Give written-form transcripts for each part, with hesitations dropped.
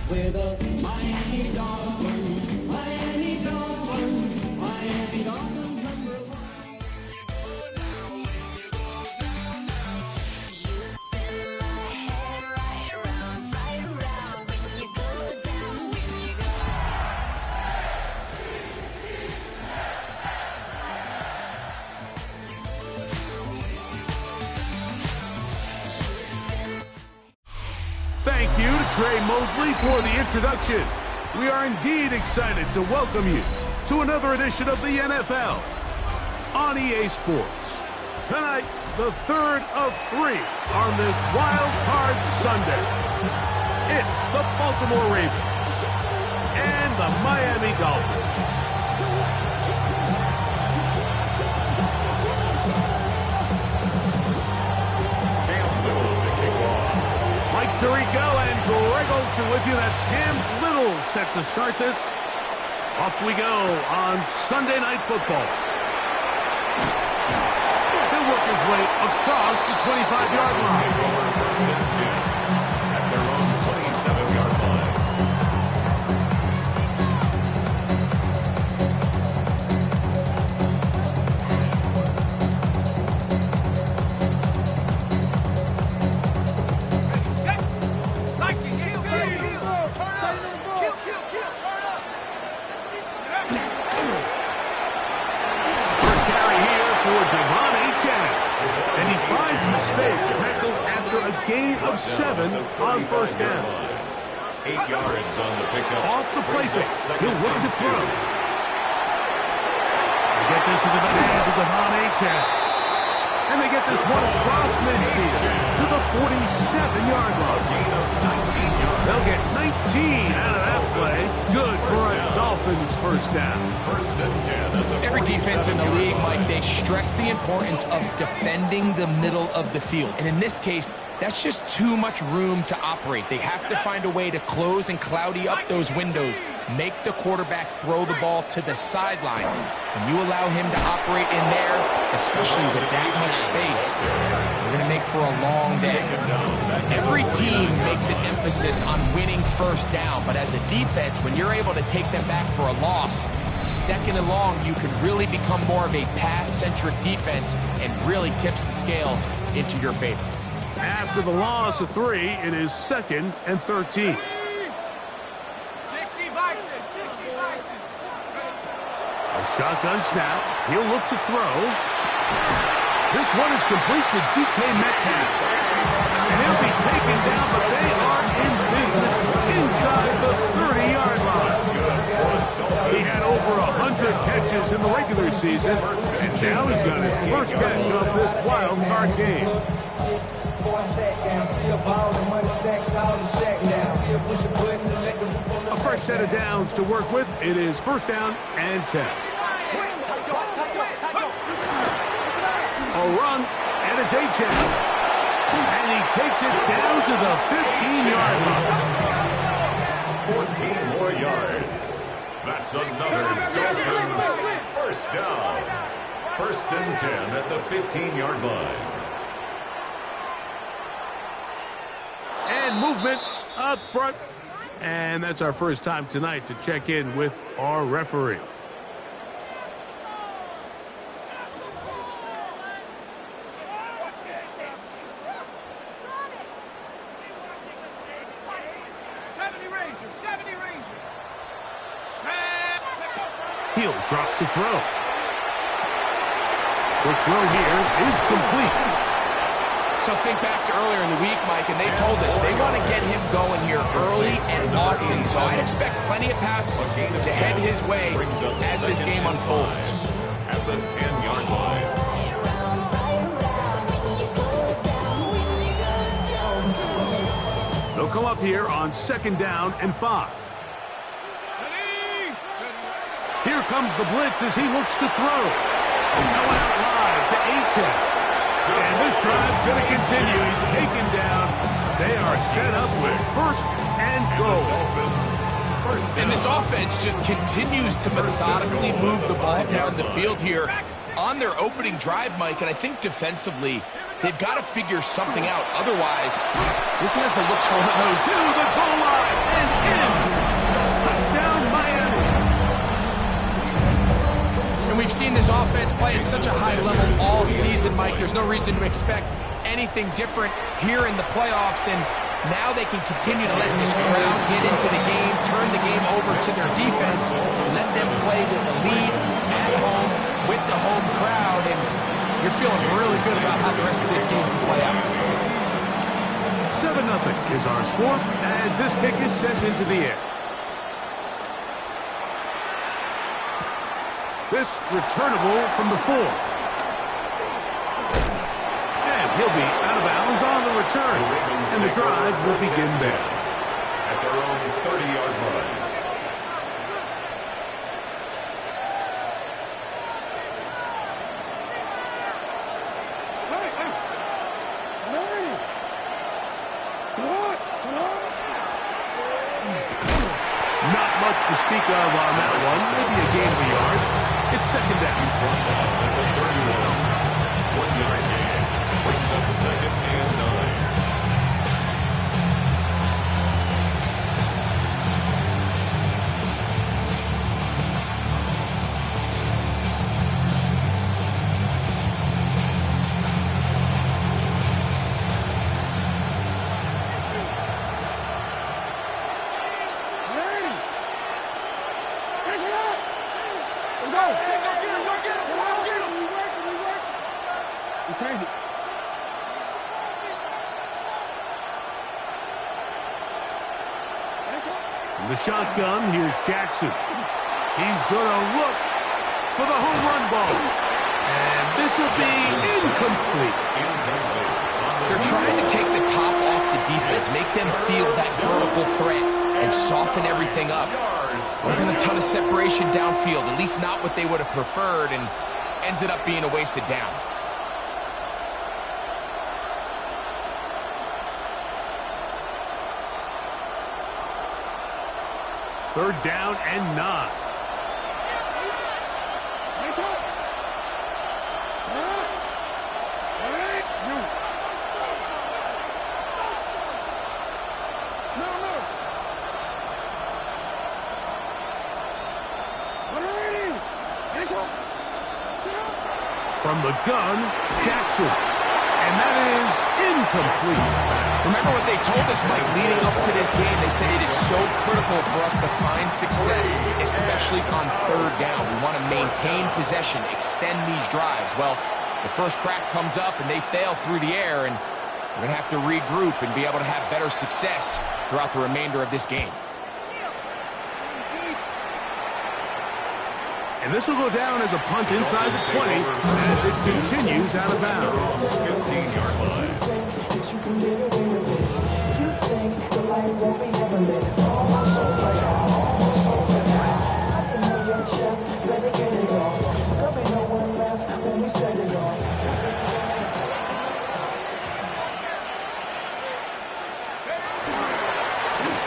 with a Miami Dolphins, Miami Dolphins, Miami Dolphins number 1. Thank you to Trey Mosley for the introduction. We are indeed excited to welcome you to another edition of the NFL on EA Sports. Tonight, the third of 3 on this Wild Card Sunday. It's the Baltimore Ravens and the Miami Dolphins. Tirico and Greg Olsen with you. That's Cam Little set to start this. Off we go on Sunday Night Football. He'll work his way across the 25-yard line. First and 10 at their own 27-yard line. Gain of 7 on first down. 8 yards on the pickup. Off the play fake. He'll look to throw. They get this into the hands of Devon Achane. And they get this one across midfield to the 47-yard line. Gain of 19 yards. They'll get 19 out of that play. Good for a Dolphins first down. First and 10. Every defense in the league, Mike, they stress the importance of defending the middle of the field. And in this case, that's just too much room to operate. They have to find a way to close and cloudy up those windows, make the quarterback throw the ball to the sidelines. When you allow him to operate in there, especially with that much space, you're going to make for a long day. Every team makes an emphasis on winning first down, but as a defense, when you're able to take them back for a loss, second and long, you can really become more of a pass-centric defense and really tips the scales into your favor. After the loss of 3, it is 2nd and 13. 60 Bison, 60 Bison. A shotgun snap. He'll look to throw. This one is complete to DK Metcalf. And he'll be taken down, but they are in business inside the 30-yard line. He had over 100 catches in the regular season, and now he's got his first catch of this wild card game. A fresh set of downs to work with. It is first down and 10. A run, and it's Achane. And he takes it down to the 15-yard line. 14 more yards. That's another Dolphins first down. First and 10 at the 15-yard line. And movement up front. And that's our first time tonight to check in with our referee. He'll drop to throw. The throw here is complete. So think back to earlier in the week, Mike, and they told us they want to get him going here early and often. So I expect plenty of passes to head his way as this game unfolds. At the 10-yard line. They'll come up here on 2nd down and 5. Here comes the blitz as he looks to throw. Going out wide to Achane. And this drive's going to continue. He's taken down. They are set up with first and goal. And this offense just continues to methodically move the ball down the field here on their opening drive, Mike. And I think defensively, They've got to figure something out. Otherwise, this has the looks for one of those. To the goal line and in. Touchdown, Miami. And we've seen this offense play at such a high level all season, Mike. There's no reason to expect anything different here in the playoffs. And now they can continue to let this crowd get into the game, turn the game over to their defense, let them play with a lead at home with the home crowd. And you're feeling really good about how the rest of this game can play out. 7-0 is our score as this kick is sent into the air. This returnable from the 4. And he'll be out of bounds on the return. And the drive will begin there. At their own 30-yard line. Not much to speak of on that one. Maybe a gain of a yard. It's second down. He's brought down at the 31. 1-yard gain. Brings up second and 9. In the shotgun, here's Jackson. He's going to look for the home run ball. And this will be incomplete. They're trying to take the top off the defense, make them feel that vertical threat, and soften everything up. Wasn't a ton of separation downfield, at least not what they would have preferred, and ends it up being a wasted down. Third down and 9. From the gun, Jackson. And that is incomplete. Remember what they told us, Mike, leading up to this game. They said it is so critical for us to find success, especially on third down. We want to maintain possession, extend these drives. Well, the first crack comes up and they fail through the air, and we're going to have to regroup and be able to have better success throughout the remainder of this game. And this will go down as a punt inside the 20 as it continues out of bounds. 15-yard line.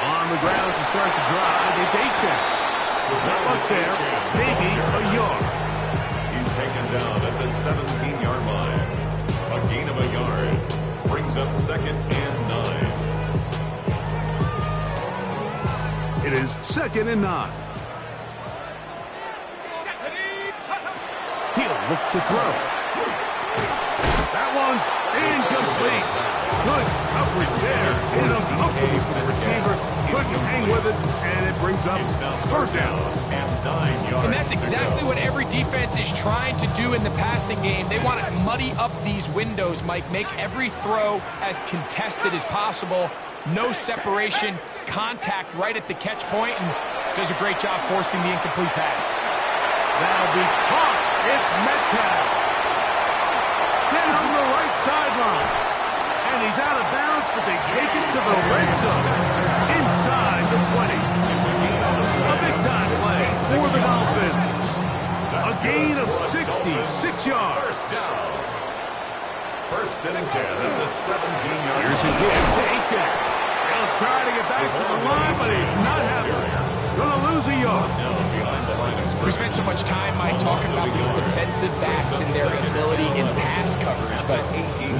On the ground to start the drive, it's Achek. Not much there, maybe a yard. He's taken down at the 17-yard line. A gain of a yard. Brings up second and 9. It is second and 9. He'll look to throw. That one's incomplete. Good coverage there. Uncomfortable for the receiver. Couldn't hang with it, and it brings up third down. And 9 yards. And that's exactly what every defense is trying to do in the passing game. They want to muddy up these windows, Mike, make every throw as contested as possible. No separation, contact right at the catch point, and does a great job forcing the incomplete pass. That'll be caught. It's Metcalf. Down the right sideline. And he's out of bounds, but they take it to the red zone. Inside the 20. A big-time play for the Dolphins. A gain of 66 yards. First down. First and 10 at the 17-yard line. Here's a give to Achek. He'll try to get back to the line, but he's not having it. Gonna lose a yard. Down behind the line. We spent so much time, Mike, talking about these defensive backs and their ability in pass coverage, but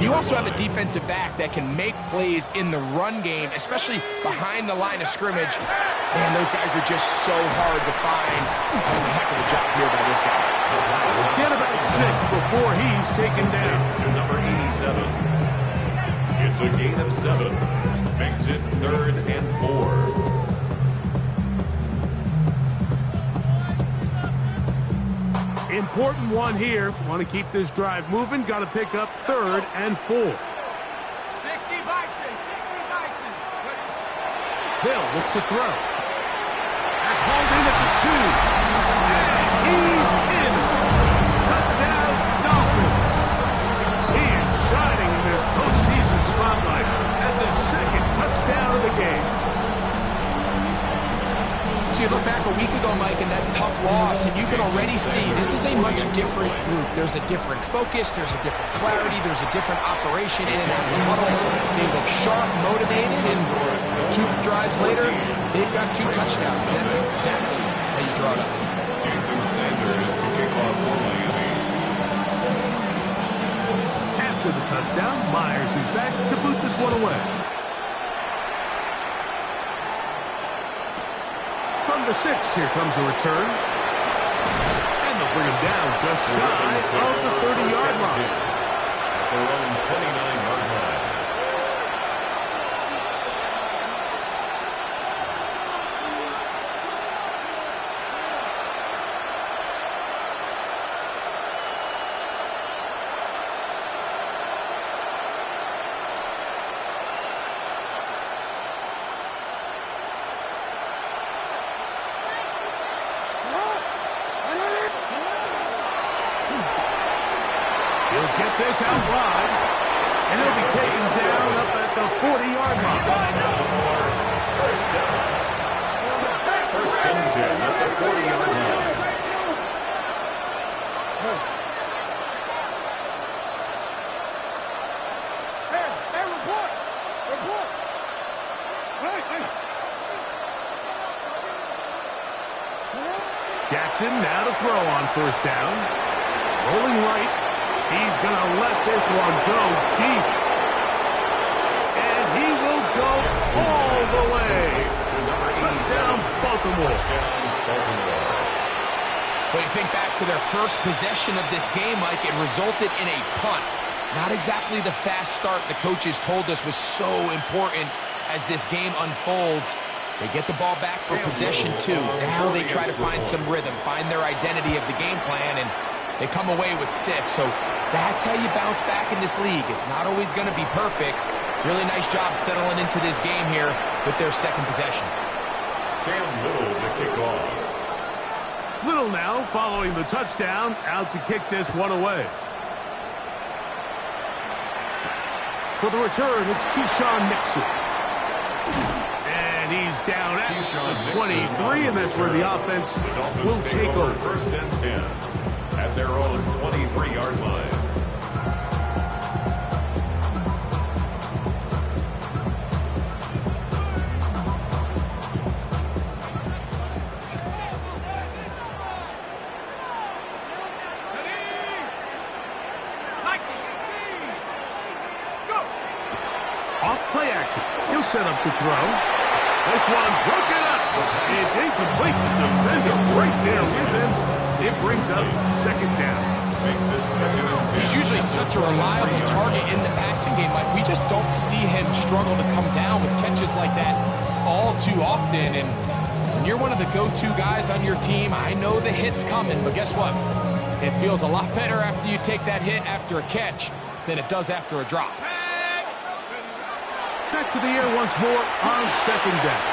you also have a defensive back that can make plays in the run game, especially behind the line of scrimmage. Man, those guys are just so hard to find. That was a heck of a job here by this guy. Get about 6 before he's taken down. To number 87. It's a gain of 7. Makes it 3rd and 4. Important one here. Want to keep this drive moving. Got to pick up 3rd and 4. 60 Bison, 60 Bison. They'll look to throw. That's hauled in at the 2. And he's in. Touchdown, Dolphins. He is shining in this postseason spotlight. That's his 2nd touchdown of the game. So you look back a week ago, Mike, and that tough loss, and you can already see this is a much different group. There's a different focus, there's a different clarity, there's a different operation in and out of the huddle. They look sharp, motivated, and 2 drives later, they've got 2 touchdowns. And that's exactly how you draw it up. Jason Sanders to kick off for Miami. After the touchdown, Myers is back to boot this one away. From the 6, here comes a return. And they'll bring him down just shy of the 30-yard line. At their own 29-yard line. He'll get this out wide, and he'll be taken down up at the 40-yard line. First down. 1st and 10 at the 40-yard line. Hey, report. Report. Hey. Jackson now to throw on 1st down. Rolling right. He's going to let this one go deep. And he will go all the way. Touchdown, Baltimore. But you think back to their first possession of this game, Mike, it resulted in a punt. Not exactly the fast start the coaches told us was so important as this game unfolds. They get the ball back for possession 2. Now they try to find some rhythm, find their identity of the game plan, and they come away with 6. So that's how you bounce back in this league. It's not always going to be perfect. Really nice job settling into this game here with their 2nd possession. Cam Little to kick off. Little now following the touchdown, out to kick this one away. For the return, it's Keyshawn Nixon. And he's down at the 23, and that's where the offense will take over. 1st and 10 at their own 23-yard line. Off play action. He'll set up to throw. This one broken up. It's incomplete. The defender right there with him. It brings up 2nd down. Makes it 2nd and 10. He's usually such a reliable target in the passing game, Mike. We just don't see him struggle to come down with catches like that all too often. And when you're one of the go-to guys on your team, I know the hit's coming, but guess what? It feels a lot better after you take that hit after a catch than it does after a drop. Back to the air once more on 2nd down.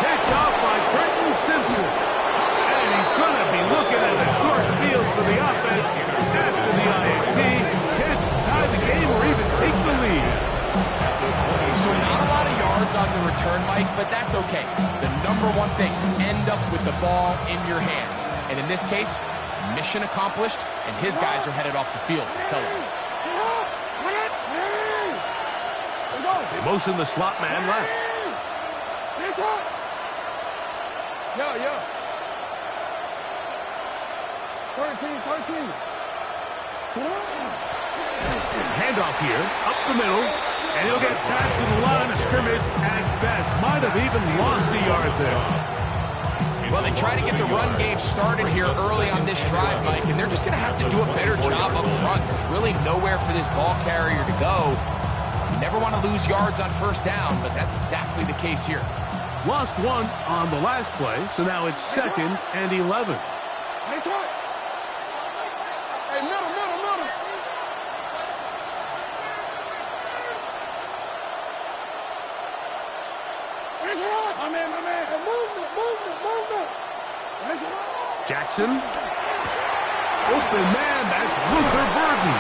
Picked off by Trenton Simpson. And he's going to be looking at the short field for the offense after the INT. Can't tie the game or even take the lead. So not a lot of yards on the return, Mike, but that's okay. The number one thing, end up with the ball in your hands. And in this case, mission accomplished, and his guys are headed off the field to celebrate. They motion the slot man left. 13. Handoff here, up the middle, and he'll get back to the line of scrimmage at best. Might have even lost a yard there. Well, they try to get the run game started here early on this drive, Mike, and they're just going to have to do a better job up front. There's really nowhere for this ball carrier to go. You never want to lose yards on first down, but that's exactly the case here. Lost one on the last play, so now it's 2nd and 11. That's right. Hey, middle. That's right. My man. Hey, movement. That's right. Jackson. Open man, that's Luther Burden.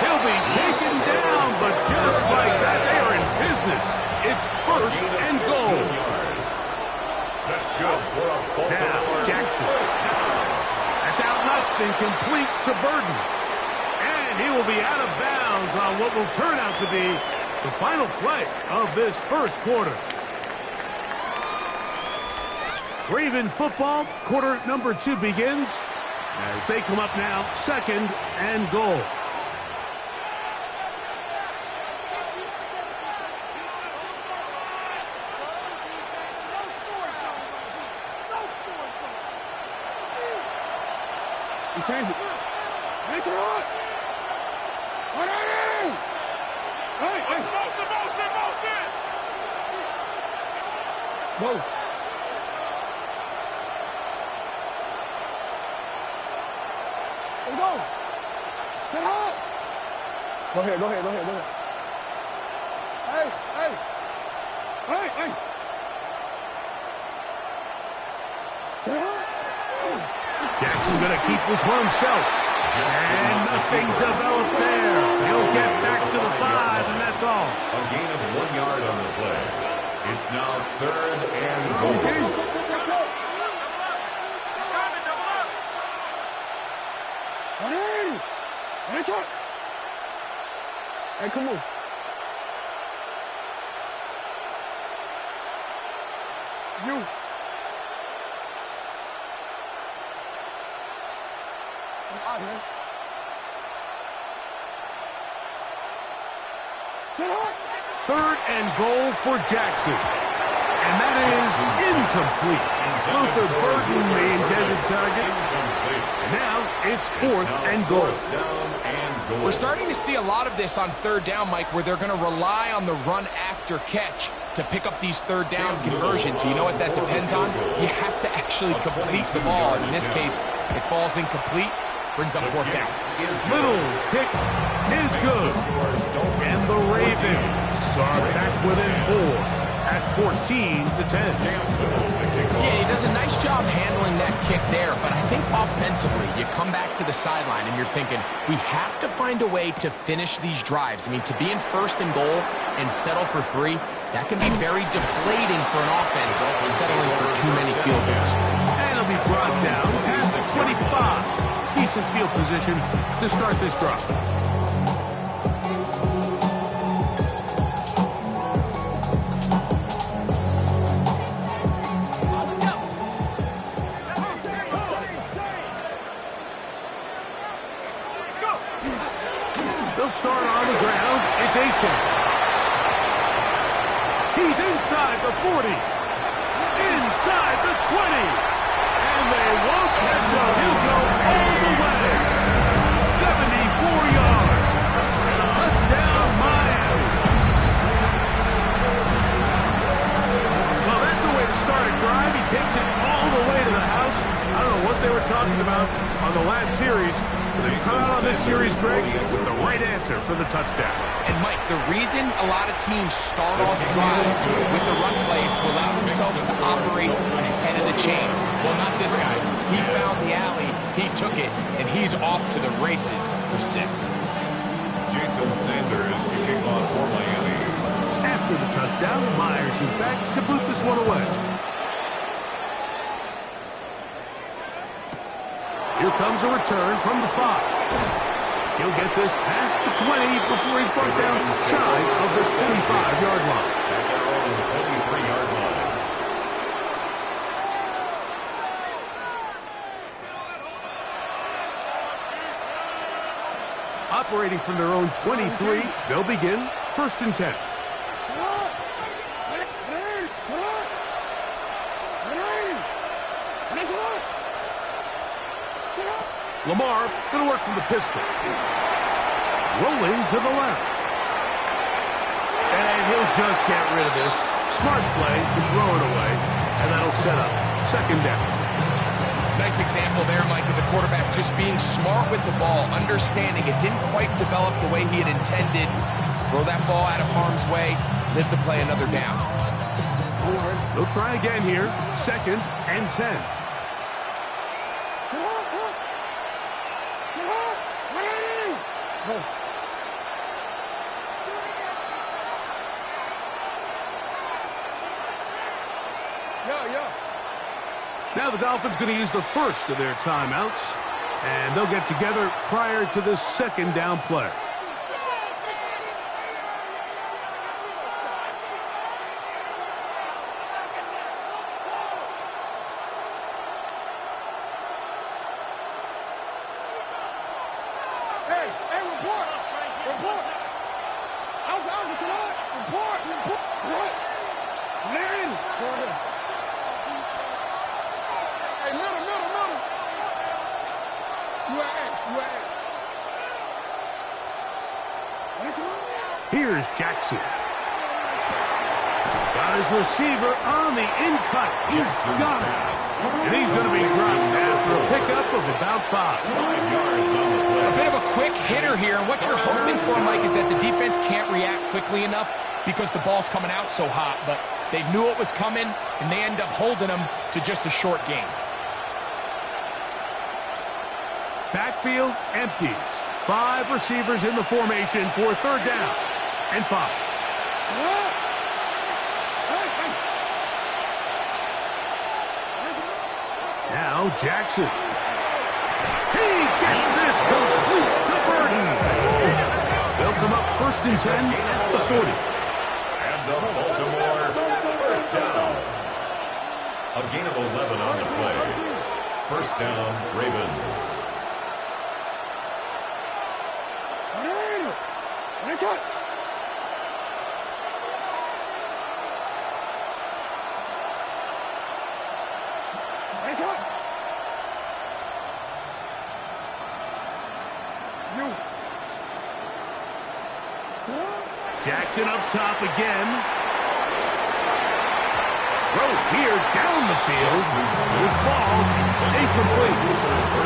He'll be taken down, but just like that, they are in business. It's 1st and goal. That's good for a Baltimore. Now, Jackson. That's out left and complete to Burden. And he will be out of bounds on what will turn out to be the final play of this first quarter. Raven football, quarter number 2 begins as they come up now, 2nd and goal. You change it. That's right. Hey. Motion. Go. Go. Get hot. Go ahead. Hey. Get hot. Jackson going to keep this one himself. And nothing developed there. He'll get back to the 5, and that's all. A gain of 1 yard on the play. It's now 3rd and goal. That's right. Hey, come on. You. Man. Sit up. 3rd and goal for Jackson. And that is incomplete. Luther Burden, the intended target. And now it's 4th and goal. We're starting to see a lot of this on 3rd down, Mike, where they're going to rely on the run after catch to pick up these 3rd down conversions. You know what that depends on? You have to actually complete the ball. And in this case, it falls incomplete. Brings up 4th down. Little's kick is good. And the Ravens are back within 4 at 14-10. Yeah, he does a nice job handling that kick there, but I think offensively, you come back to the sideline and you're thinking, we have to find a way to finish these drives. I mean, to be in 1st and goal and settle for 3, that can be very deflating for an offense settling for too many field goals. And it'll be brought down at the 25. Decent field position to start this drive. They'll start on the ground. It's Achane. He's inside the 40. Inside the 20. And they won't catch him. He'll go all the way. 74 yards. Touchdown, Miami. Well, that's a way to start a drive. He takes it all the way to the house. I don't know what they were talking about on the last series, but they've come out on this series, Greg, with the right answer for the touchdown. And, Mike, the reason a lot of teams start off drives with the run plays to allow themselves to operate ahead of the chains. Well, not this guy. He found the alley, he took it, and he's off to the races for 6. Jason Sanders to kick off for Miami. After the touchdown, Myers is back to boot this one away. Here comes a return from the 5. He'll get this past the 20 before he's brought down shy of the 25-yard line. At their own 23-yard line. operating from their own 23. They'll begin 1st and 10. Lamar going to work from the pistol. Rolling to the left. And he'll just get rid of this. Smart play to throw it away. And that'll set up 2nd down. Nice example there, Mike, of the quarterback just being smart with the ball, understanding it didn't quite develop the way he had intended. Throw that ball out of harm's way, live to play another down. They'll try again here. 2nd and 10. Now the Dolphins going to use the first of their timeouts, and they'll get together prior to this 2nd down play. Here's Jackson. Got his receiver on the in-cut. He's got it. And he's going to be dropped after a pickup of about 5. 5 yards on the play. A bit of a quick hitter here, and what you're hoping for, Mike, is that the defense can't react quickly enough because the ball's coming out so hot, but they knew it was coming, and they end up holding them to just a short gain. Backfield empties. 5 receivers in the formation for 3rd down and 5. Now Jackson. He gets this complete to Burden. They'll come up 1st and 10 at the 40. And the Baltimore 1st down. A gain of 11 on the play. 1st down, Ravens. Jackson up top again. Throw here down the field. It's ball incomplete.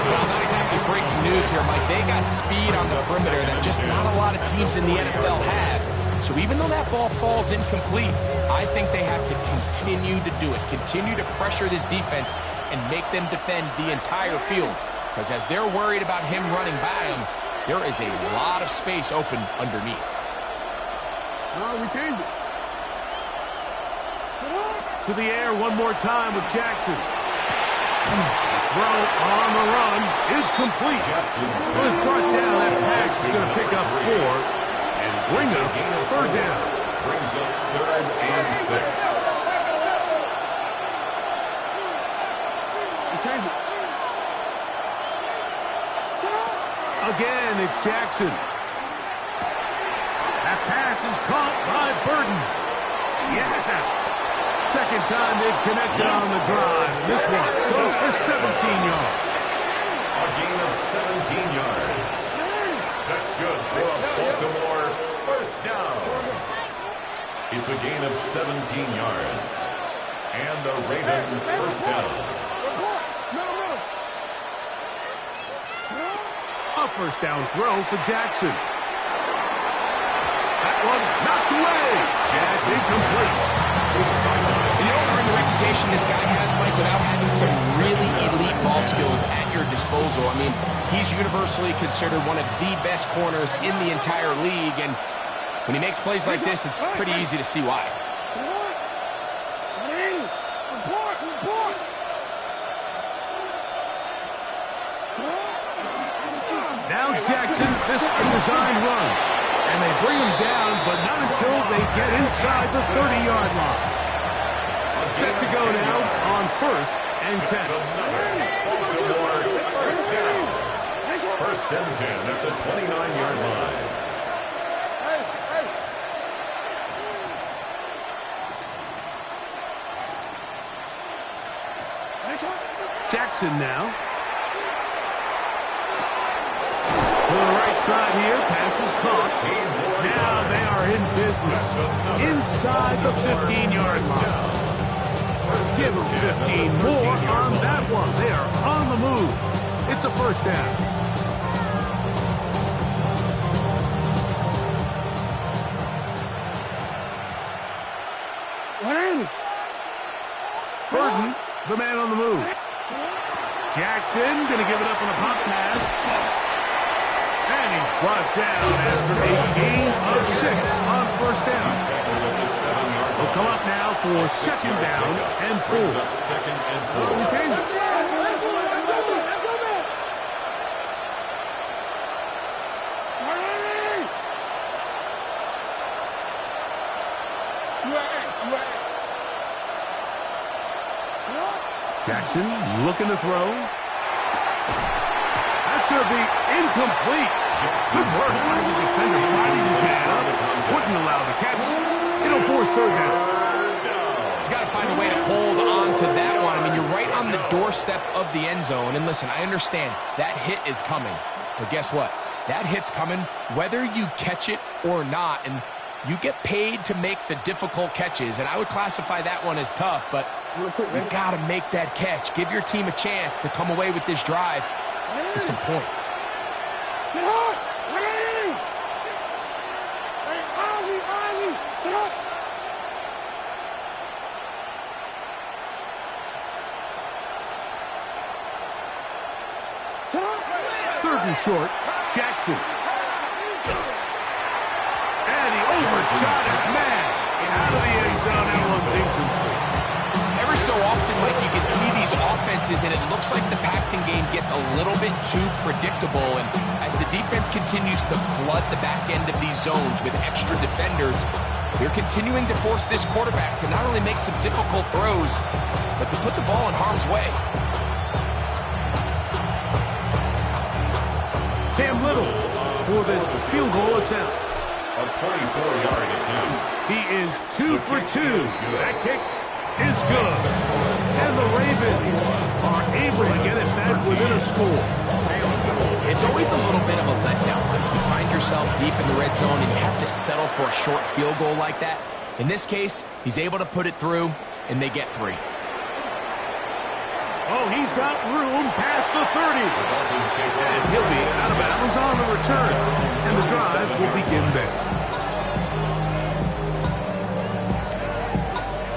Well, not exactly breaking news here, Mike. They got speed on the perimeter that just not a lot of teams in the NFL have. So even though that ball falls incomplete, I think they have to continue to do it. Continue to pressure this defense and make them defend the entire field. Because as they're worried about him running by them, there is a lot of space open underneath. No, we changed it. To the air one more time with Jackson. Throw on the run is complete. It was brought down. That pass is going to pick up 4 and bring up 3rd down. Brings up 3rd and 6. We changed it. Again, it's Jackson. That pass is caught by Burden. Yeah. 2nd time they've connected on the drive. And this one goes for 17 yards. A gain of 17 yards. That's good for a Baltimore 1st down. It's a gain of 17 yards. And a Raven 1st down. A 1st down throw for Jackson. That one knocked away. That's incomplete. You don't earn the reputation this guy has, Mike, without having some really elite ball skills at your disposal. I mean, he's universally considered one of the best corners in the entire league, and when he makes plays like this, it's pretty easy to see why. Now Jackson, this is a design run. And they bring him down, but not until they get inside the 30-yard line. Set to go now on 1st and 10. Baltimore 1st down. First and 10 at the 29-yard line. Jackson now. To the right side here. Pass is caught. Now they are in business. Inside the 15-yard line. Give them 15 more on that one. They are on the move. It's a first down. Burton, the man on the move. Jackson going to give it up on a pop pass. And he's brought down after a gain of 6 on first down. He'll come up now for second down and 4. Second and 4. Jackson looking to throw. That's going to be incomplete. Good work by the defender riding his man up. Wouldn't allow the catch. It'll force third down. He's got to find a way to hold on to that one. I mean, you're right on the doorstep of the end zone. And listen, I understand that hit is coming. But guess what? That hit's coming whether you catch it or not. And you get paid to make the difficult catches. And I would classify that one as tough. But you got to make that catch. Give your team a chance to come away with this drive with some points. Third and short, Jackson. And he overshot his man. Out of the end zone, that one's incomplete. Every so often, Mike, you can see these offenses, and it looks like the passing game gets a little bit too predictable. And as the defense continues to flood the back end of these zones with extra defenders, they're continuing to force this quarterback to not only make some difficult throws, but to put the ball in harm's way. Cam Little for this field goal attempt. A 24-yard attempt. He is 2 for 2. That kick is good. And the Ravens are able to get it back within a score. It's always a little bit of a letdown when you find yourself deep in the red zone and you have to settle for a short field goal like that. In this case, he's able to put it through, and they get 3. Oh, he's got room past the 30. And he'll be out of bounds on the return. And the drive will begin there.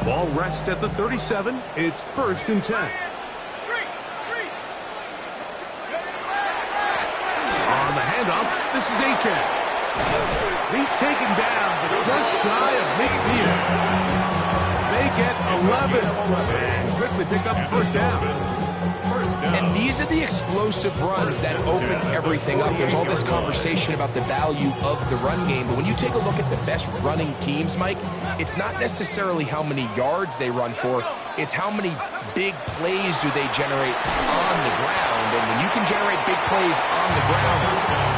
Ball rests at the 37. It's first and 10. On the handoff, this is Achan. He's taken down, but just shy of midfield. They get 11 and quickly pick up first down. And these are the explosive runs that open everything up. There's all this conversation about the value of the run game, but when you take a look at the best running teams, Mike, it's not necessarily how many yards they run for, it's how many big plays do they generate on the ground. And when you can generate big plays on the ground,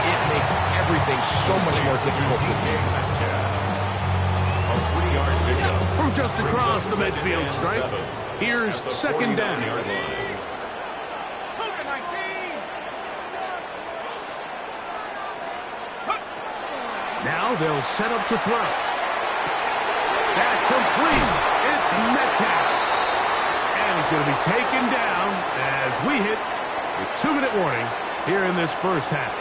it makes everything so much more difficult for the defense. From just across the midfield stripe, here's second down. Now they'll set up to throw. That's complete. It's Metcalf. And he's going to be taken down as we hit the 2-minute warning here in this first half.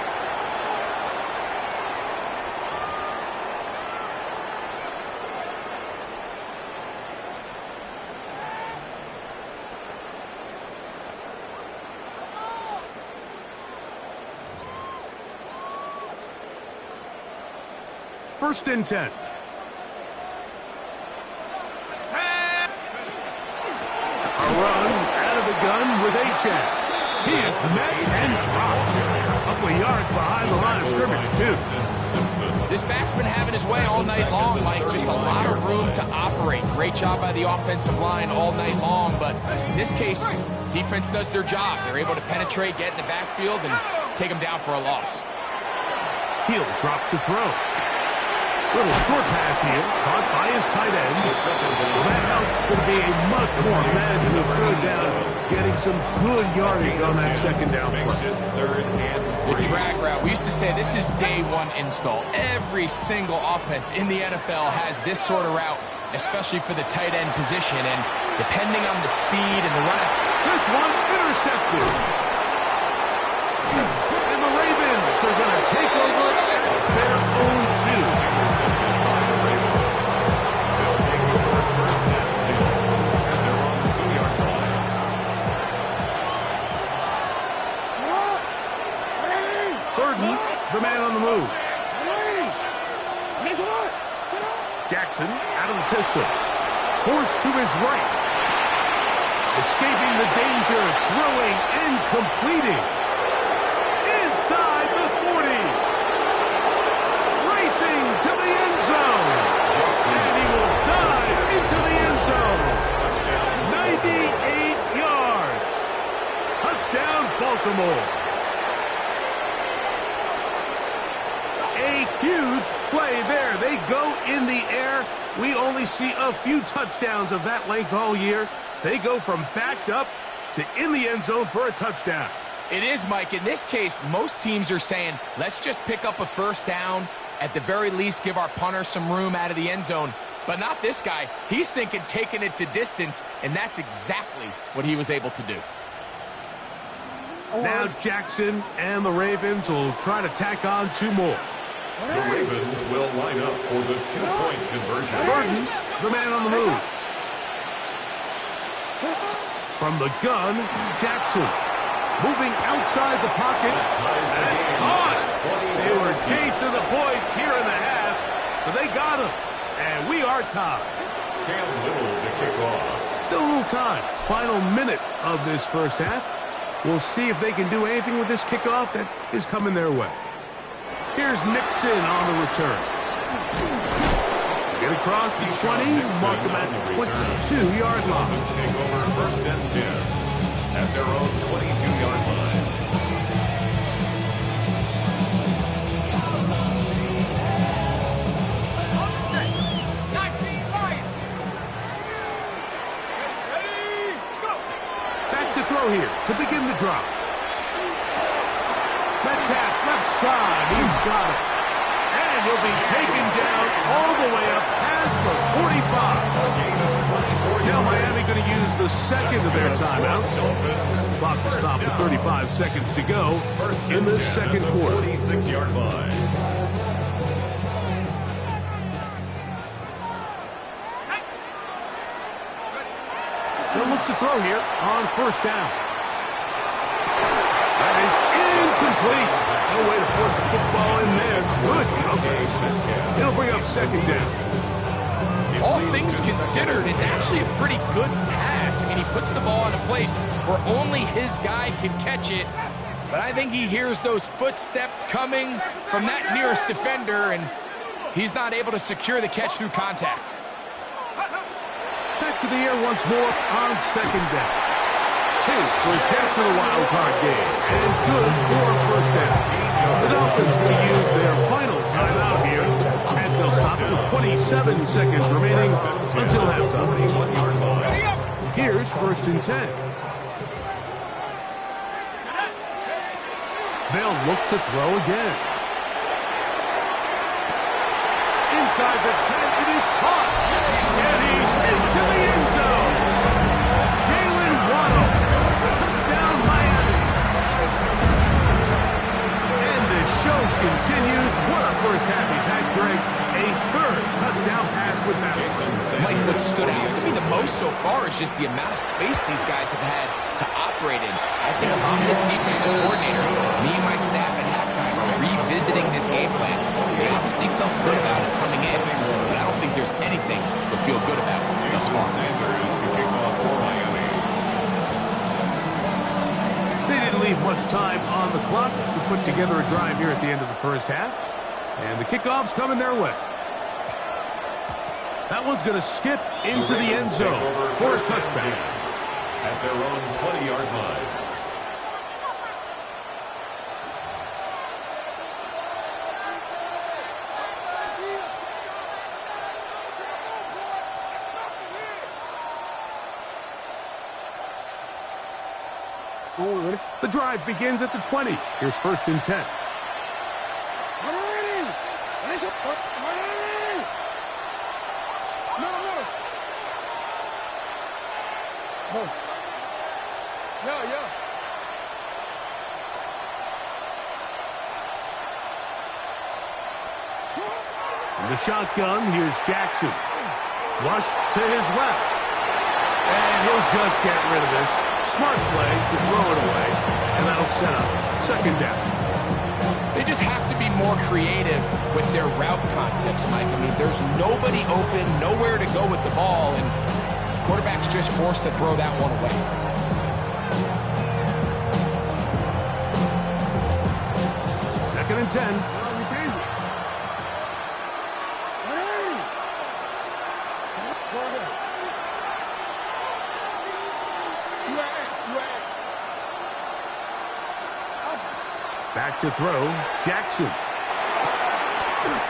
First and 10. A run out of the gun with Achan. He is met and dropped. A couple of yards behind the line of scrimmage, too. This back's been having his way all night long, Mike. Just a lot of room to operate. Great job by the offensive line all night long. But in this case, defense does their job. They're able to penetrate, get in the backfield, and take him down for a loss. He'll drop to throw. Little short pass here, caught by his tight end. Well, that helps going to be a much more manageable third down, getting some good yardage on that second down play. The drag route, we used to say this is day one install. Every single offense in the NFL has this sort of route, especially for the tight end position, and depending on the speed and the run. This one intercepted. And the Ravens are going to take over their own 2. Burton, the man on the move. Jackson out of the pistol. Forced to his right. Escaping the danger, throwing and completing. Inside the 40. Racing to the end zone. And he will dive into the end zone. 98 yards. Touchdown, Baltimore. A huge play there. They go in the air. We only see a few touchdowns of that length all year. They go from backed up to in the end zone for a touchdown. It is, Mike. In this case, most teams are saying, let's just pick up a first down. At the very least, give our punter some room out of the end zone. But not this guy. He's thinking taking it to distance, and that's exactly what he was able to do. Now Jackson and the Ravens will try to tack on 2 more. The Ravens will line up for the 2-point conversion. Burton, the man on the move. From the gun, Jackson. Moving outside the pocket. That's caught. They were chasing the points here in the half, but they got him. And we are tied. Cam Little to kick off. Still a little time. Final minute of this first half. We'll see if they can do anything with this kickoff that is coming their way. Here's Mixon on the return. Get across the 20, mark them at the 22-yard line. Let's take over 1st and 10 at their own 22-yard line. Back to throw here to begin the drive. Metcalf left side, he's got it. And he'll be taken down all the way up past the 45. Now Miami going to use the second of their timeouts. Clock will stop with 35 seconds to go in the second quarter. 46-yard line. They'll look to throw here on first down. That is incomplete. No way to force the football in there. Good coverage. It'll bring up second down. All things considered, it's actually a pretty good pass. I mean, he puts the ball in a place where only his guy can catch it. But I think he hears those footsteps coming from that nearest defender, and he's not able to secure the catch through contact. Back to the air once more on second down. His first catch for the wild card game. And it's good for first down. The Dolphins will use their final timeout here as they'll stop with 27 seconds remaining until halftime. Here's 1st and 10. They'll look to throw again. Inside the 10, it is caught. And he's into the end zone. Jalen Waddle. Touchdown, Miami. And the show continues. What a first half he's had, Greg. A 3rd touchdown pass with that. Mike, what stood out to me the most so far is just the amount of space these guys have had to operate in. I think if I'm this defensive coordinator, me and my staff at halftime are revisiting this game plan. They obviously felt good about it coming in, but I don't think there's anything to feel good about thus far. Sanders to kick off for Miami. They didn't leave much time on the clock to put together a drive here at the end of the first half. And the kickoff's coming their way. That one's going to skip into the end zone for a touchback. At their own 20-yard line. The drive begins at the 20. Here's 1st and 10. In the shotgun, here's Jackson. Flushed to his left. And he'll just get rid of this. Smart play to throw it away. And that'll set up 2nd down. They just have to be more creative with their route concepts, Mike. I mean, there's nobody open, nowhere to go with the ball, and quarterback's just forced to throw that one away. 2nd and 10. Back to throw, Jackson.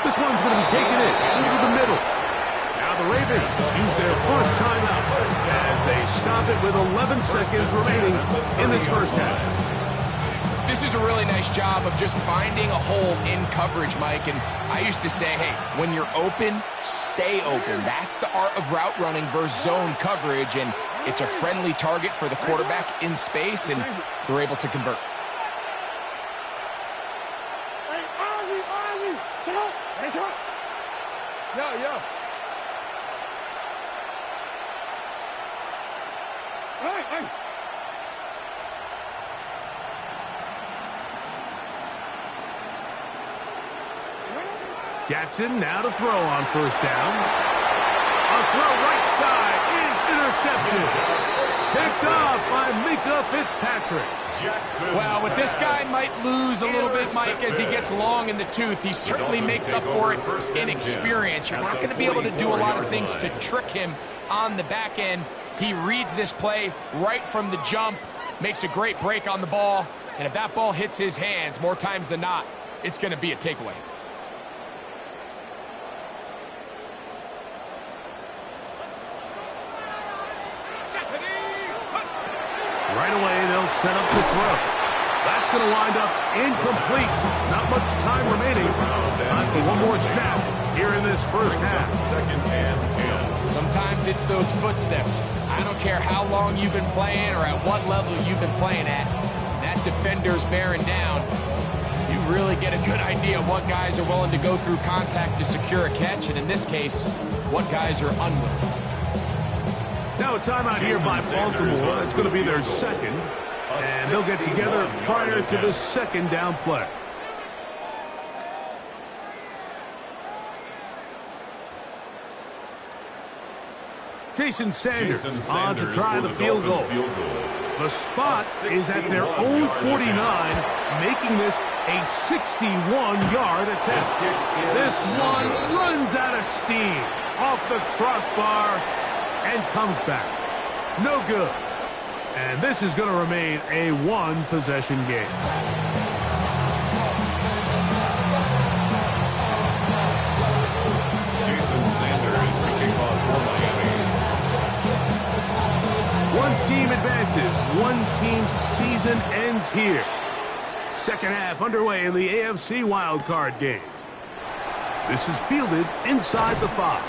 This one's going to be taken in over the middle. Now the Ravens use their first timeout as they stop it with 11 seconds remaining in this first half. This is a really nice job of just finding a hole in coverage, Mike. And I used to say, hey, when you're open, stay open. That's the art of route running versus zone coverage. And it's a friendly target for the quarterback in space, and they're able to convert. Jackson now to throw on 1st down. A throw right side is intercepted. Picked off by Mika Fitzpatrick. Well, with this guy might lose a little bit, Mike, as he gets long in the tooth. He certainly makes up for it in experience. You're not going to be able to do a lot of things to trick him on the back end. He reads this play right from the jump, makes a great break on the ball, and if that ball hits his hands more times than not, it's going to be a takeaway. Right away, they'll set up the throw. That's going to wind up incomplete. Not much time remaining. Time for one more snap here in this first half. 2nd and 10. Sometimes it's those footsteps. I don't care how long you've been playing or at what level you've been playing at. That defender's bearing down. You really get a good idea of what guys are willing to go through contact to secure a catch, and in this case, what guys are unwilling. Now a timeout here by Baltimore. That's going to be their 2nd. And they'll get together prior to the 2nd down play. Jason Sanders on to try the field goal. The spot is at their own 49, making this a 61-yard attempt. This one runs out of steam off the crossbar and comes back. No good. And this is going to remain a one-possession game. Jason Sanders to kick off for Miami. One team advances. One team's season ends here. 2nd half underway in the AFC wildcard game. This is fielded inside the 5.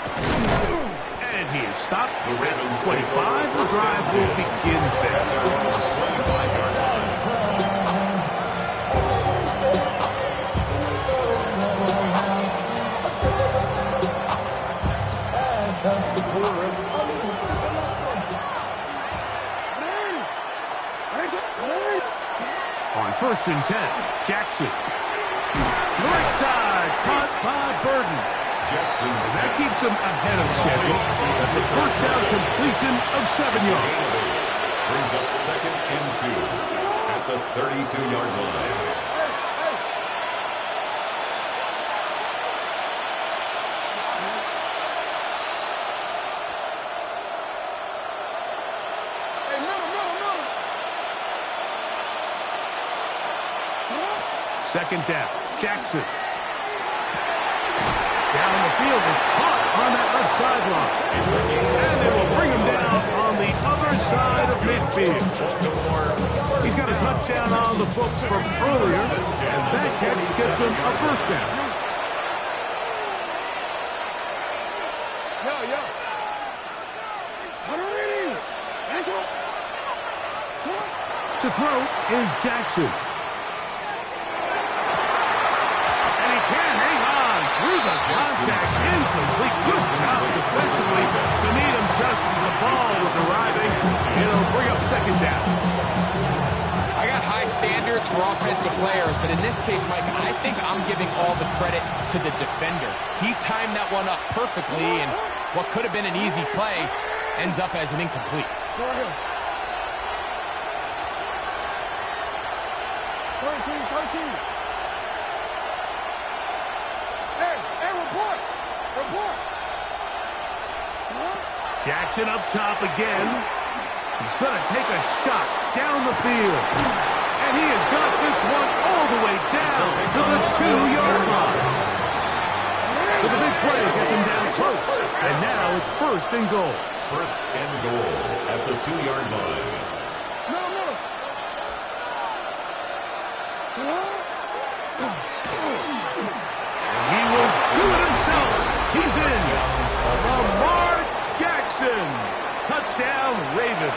And he is stopped The Ravens 25. The drive will begin there. 25-yard line. On 1st and 10, Jackson. Right side, caught by Burden. Jackson's That keeps him ahead of schedule. That's a 1st down completion of 7 yards. brings up 2nd and 2 at the 32-yard line. Second down, Jackson. Down the field, it's caught on that left sideline. And they will bring him down on the other side of midfield. He's got a touchdown on the books from earlier, and that catch gets him a first down. To throw is Jackson. And he can't hang on through the contact. Incomplete. Good job defensively to meet him just as the ball was arriving. It'll bring up second down. I got high standards for offensive players, but in this case, Mike, I think I'm giving all the credit to the defender. He timed that one up perfectly, and what could have been an easy play ends up as an incomplete. Go ahead. 13. Hey, report. Jackson up top again. He's going to take a shot down the field. And he has got this one all the way down to the 2-yard line. So the big play gets him down close. And now it's first and goal. First and goal at the 2-yard line. He will do it himself. He's in. Lamar Jackson. Touchdown, Ravens.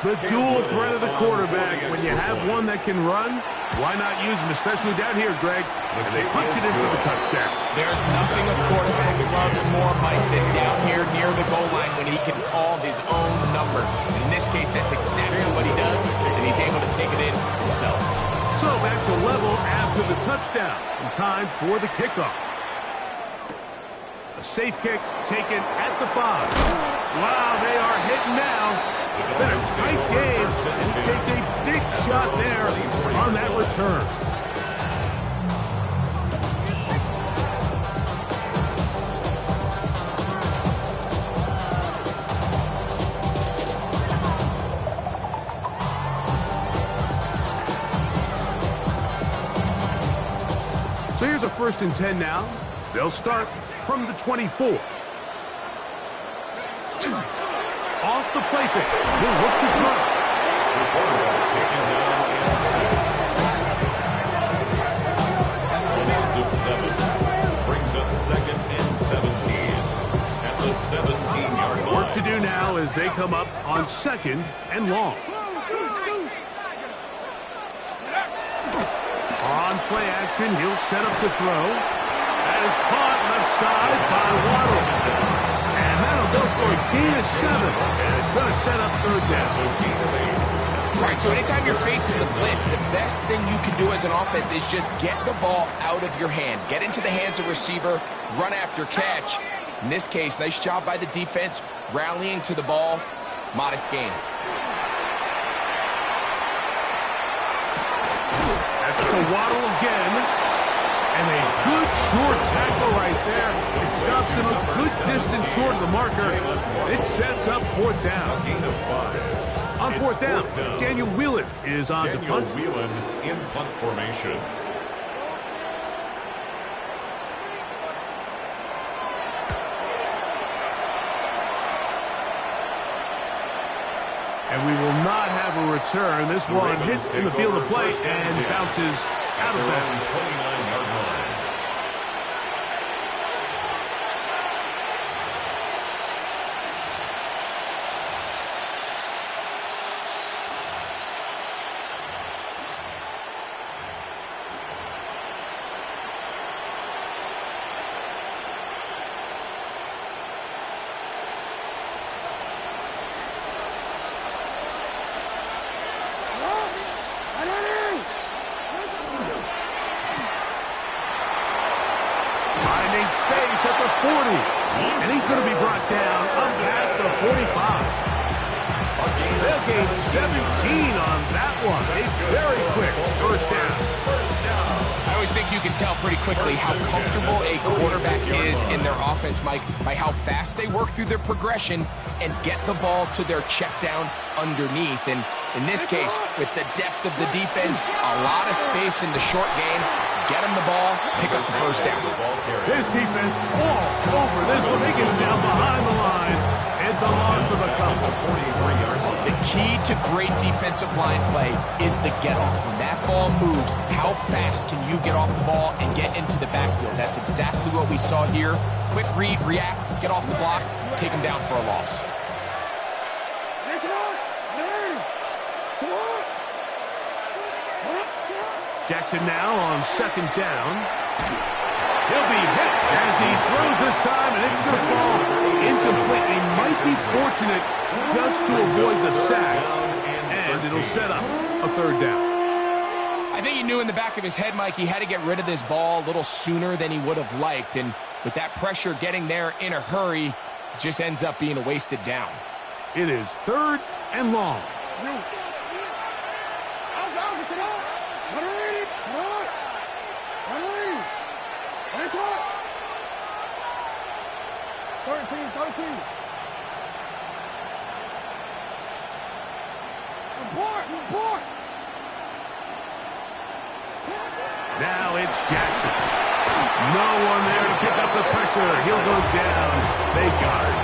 The dual threat of the quarterback. When you have one that can run, why not use him, especially down here, Greg? And they punch it in for the touchdown. There's nothing a quarterback loves more, Mike, than down here near the goal line when he can call his own number. And in this case, that's exactly what he does, and he's able to take it in himself. So back to level after the touchdown. And time for the kickoff. A safe kick taken at the 5. Wow, they are hitting now. Been a tight game, and he takes a big shot there on that return. So here's a 1st and 10 now. They'll start from the 24. Off the play fake. He'll look to throw. The quarterback taken down in 7. 7 brings up 2nd and 17 at the 17-yard line. Work to do now as they come up on 2nd and long. On play action, he'll set up to throw. That is caught left side by Waddle. And that'll go for a gain of 7. And it's going to set up 3rd down. So gain of 8. Right, so anytime you're facing the blitz, the best thing you can do as an offense is just get the ball out of your hand. Get into the hands of receiver, run after catch. In this case, nice job by the defense, rallying to the ball. Modest gain. That's to Waddle again. And a good short tackle right there. It stops him a good distance short of the marker. It sets up 4th down. Gain of 5. On 4th down, Daniel Whelan is on to punt. Daniel Whelan in punt formation. And we will not have a return. This one hits in the field of play and bounces out of bounds. 29-yard line. Space at the 40. And he's going to be brought down up past the 45. They'll gain 17 on that one. A very quick 1st down. I always think you can tell pretty quickly how comfortable a quarterback is in their offense, Mike, by how fast they work through their progression and get the ball to their check down underneath. And in this case, with the depth of the defense, a lot of space in the short game, get him the ball, pick up the first down. This defense all over this one. They get him down behind the line. It's a loss of a couple. 43 yards. The key to great defensive line play is the get-off. When that ball moves, how fast can you get off the ball and get into the backfield? That's exactly what we saw here. Quick read, react, get off the block, take him down for a loss. Jackson now on second down. He'll be hit as he throws this time, and it's going to fall incomplete. He might be fortunate just to avoid the sack, and it'll set up a third down. I think he knew in the back of his head, Mike, he had to get rid of this ball a little sooner than he would have liked, and with that pressure getting there in a hurry, it just ends up being a wasted down. It is third and long. Now it's Jackson. No one there to pick up the pressure. He'll go down. They got it.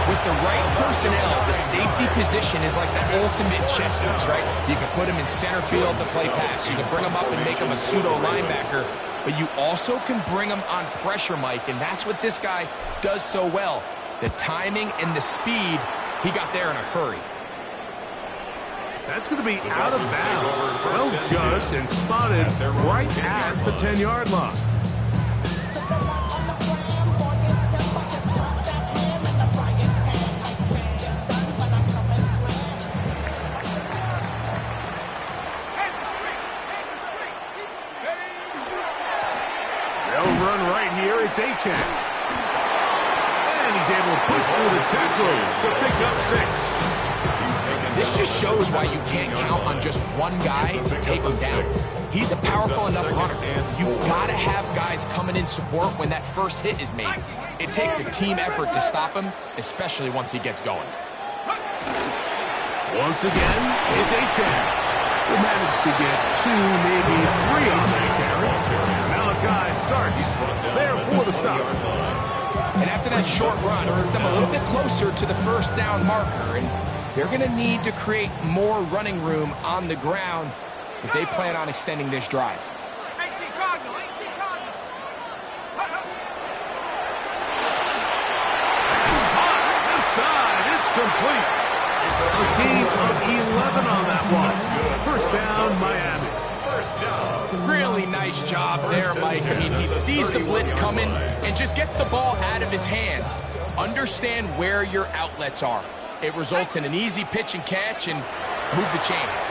With the right personnel, the safety position is like the ultimate chess piece, right? You can put him in center field to play pass. You can bring him up and make him a pseudo linebacker, but you also can bring him on pressure, Mike, and that's what this guy does so well. The timing and the speed, he got there in a hurry. That's going to be out of bounds. Well judged and spotted right at the 10-yard line. They'll run right here. It's Achane. And he's able to push through the tackles to pick up 6. This just shows why you can't count on just one guy to take him down. He's a powerful enough runner. You gotta have guys coming in support when that first hit is made. It takes a team effort to stop him, especially once he gets going. Once again, it's Achane. He managed to get 2, maybe 3 on that carry. Malachi starts there for the stop. And after that short run, it gets them a little bit closer to the first down marker, and they're going to need to create more running room on the ground if they plan on extending this drive. Inside, it's complete. It's a gain of 11 on that one. First down, Miami. First down. Really nice job there, Mike. I mean, he sees the blitz coming and just gets the ball out of his hands. Understand where your outlets are. It results in an easy pitch and catch and move the chains.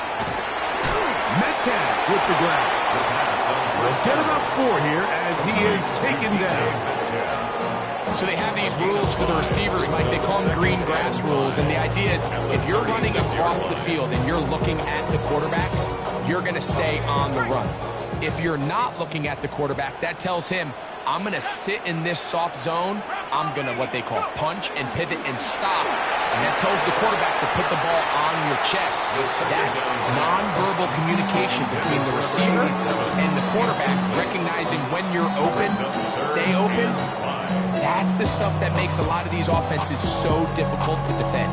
Metcalf with the grab. Let's get about 4 here as he is taken down. So they have these rules for the receivers, Mike. They call them green grass rules. And the idea is if you're running across the field and you're looking at the quarterback, you're going to stay on the run. If you're not looking at the quarterback, that tells him, I'm going to sit in this soft zone. I'm going to what they call punch and pivot and stop. And that tells the quarterback to put the ball on your chest. That nonverbal communication between the receiver and the quarterback, recognizing when you're open, stay open, that's the stuff that makes a lot of these offenses so difficult to defend.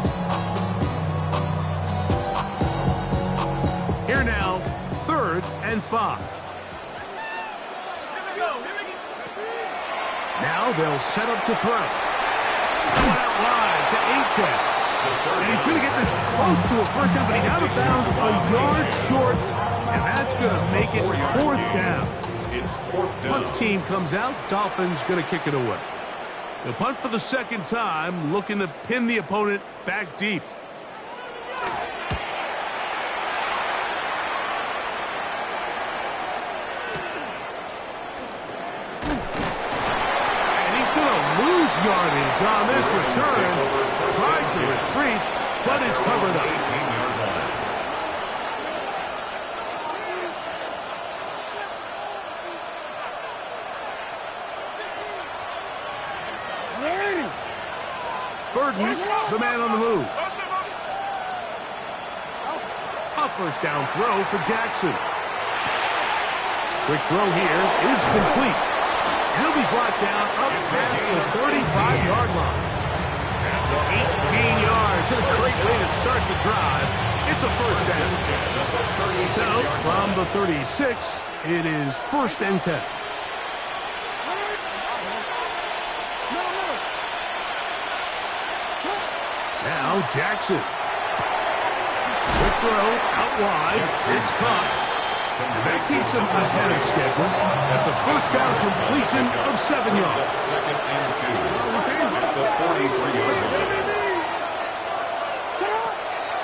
Here now, 3rd and 5. Now they'll set up to throw. Going out wide to Achane. And he's going to get this close to a first down, but he's out of bounds a yard short, and that's going to make it 4th down. Punt team comes out. Dolphins going to kick it away. The punt for the second time, looking to pin the opponent back deep. Yardage on this return. Tried to retreat, but is covered up. 18-yard line. Burden, the man on the move. A first down throw for Jackson. Quick throw here is complete. He'll be brought down up past the 35-yard line. 18 yards. A great way to start the drive. It's a first down. So from the 36, it is 1st and 10. Now Jackson. Quick throw out wide. It's caught. And that keeps him ahead of schedule. That's a first down completion of 7 yards. 2nd and 2 at the 43-yard line.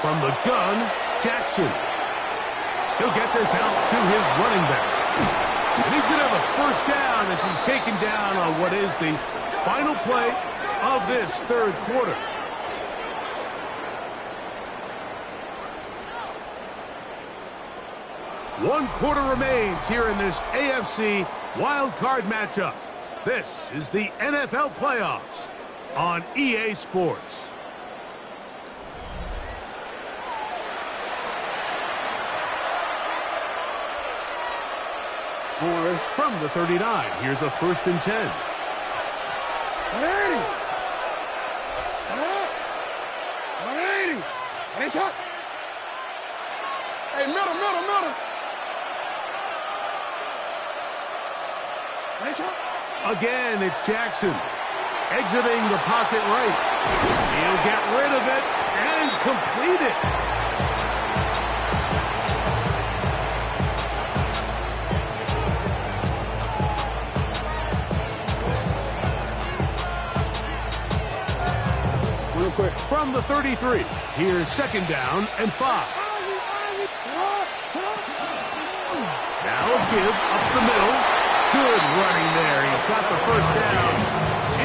From the gun, Jackson. He'll get this out to his running back. And he's going to have a first down as he's taken down on what is the final play of this 3rd quarter. One quarter remains here in this AFC wild card matchup. This is the NFL playoffs on EA Sports. From the 39, here's a 1st and 10. Hey, middle. Again, it's Jackson. Exiting the pocket right. He'll get rid of it and complete it. Real quick. From the 33, here's 2nd down and 5. Now a give up the middle. Good running there. He's got the first down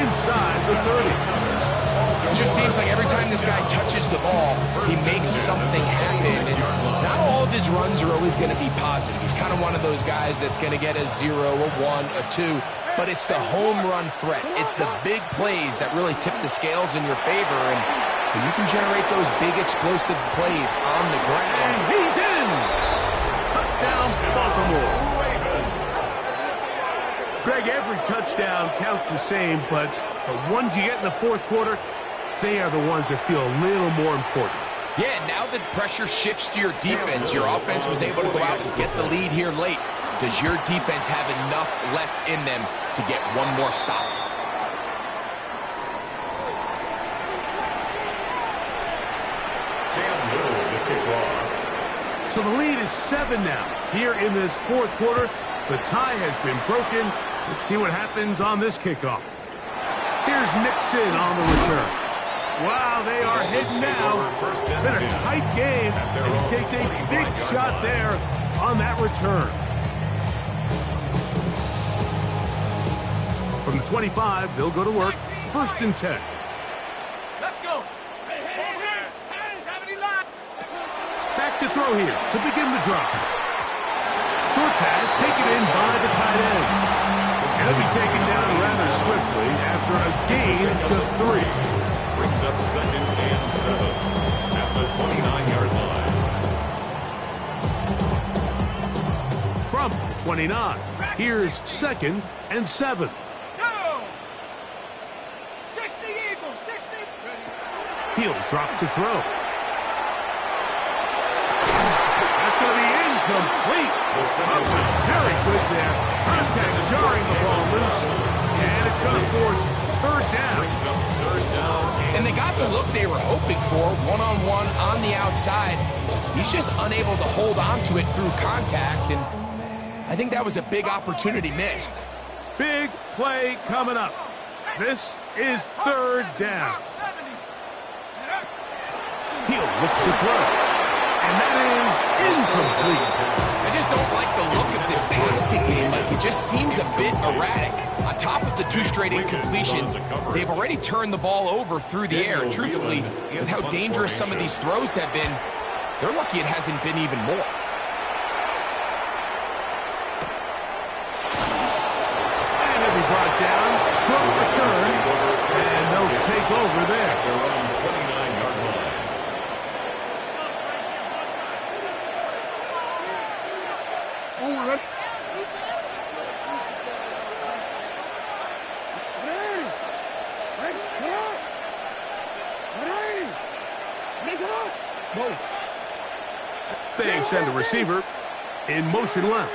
inside the 30. It just seems like every time this guy touches the ball, he makes something happen. And not all of his runs are always going to be positive. He's kind of one of those guys that's going to get a 0, a 1, a 2. But it's the home run threat. It's the big plays that really tip the scales in your favor. And when you can generate those big explosive plays on the ground. And he's in! Touchdown, Baltimore. Greg, every touchdown counts the same, but the ones you get in the 4th quarter, they are the ones that feel a little more important. Yeah, now that pressure shifts to your defense, your offense was able to go out and get the lead here late. Does your defense have enough left in them to get one more stop? So the lead is 7 now. Here in this 4th quarter, the tie has been broken. Let's see what happens on this kickoff. Here's Nixon on the return. Wow, they are hidden now. Been a tight game, and he takes a big shot there on that return. From the 25, they'll go to work. 1st and 10. Let's go. Back to throw here to begin the drive. Short pass taken in by the tight end. And he'll be taken down rather swiftly after a gain of just 3. Brings up 2nd and 7 at the 29-yard line. From the 29, here's 2nd and 7. Go. 60 Eagles, 60. He'll drop to throw. That's going to be incomplete. Very good there. Contact jarring the ball loose. And it's going to force 3rd down. And they got the look they were hoping for, one-on-one on the outside. He's just unable to hold on to it through contact, and I think that was a big opportunity missed. Big play coming up. This is 3rd down. He'll look to throw. And that is incomplete. I just don't like the look of this passing game. Like, it just seems a bit erratic. On top of the 2 straight incompletions, they've already turned the ball over through the air. Truthfully, with how dangerous some of these throws have been, they're lucky it hasn't been even more. And he'll be brought down. Short return. And they'll take over there. Their own 29-yard line. They send a receiver in motion left.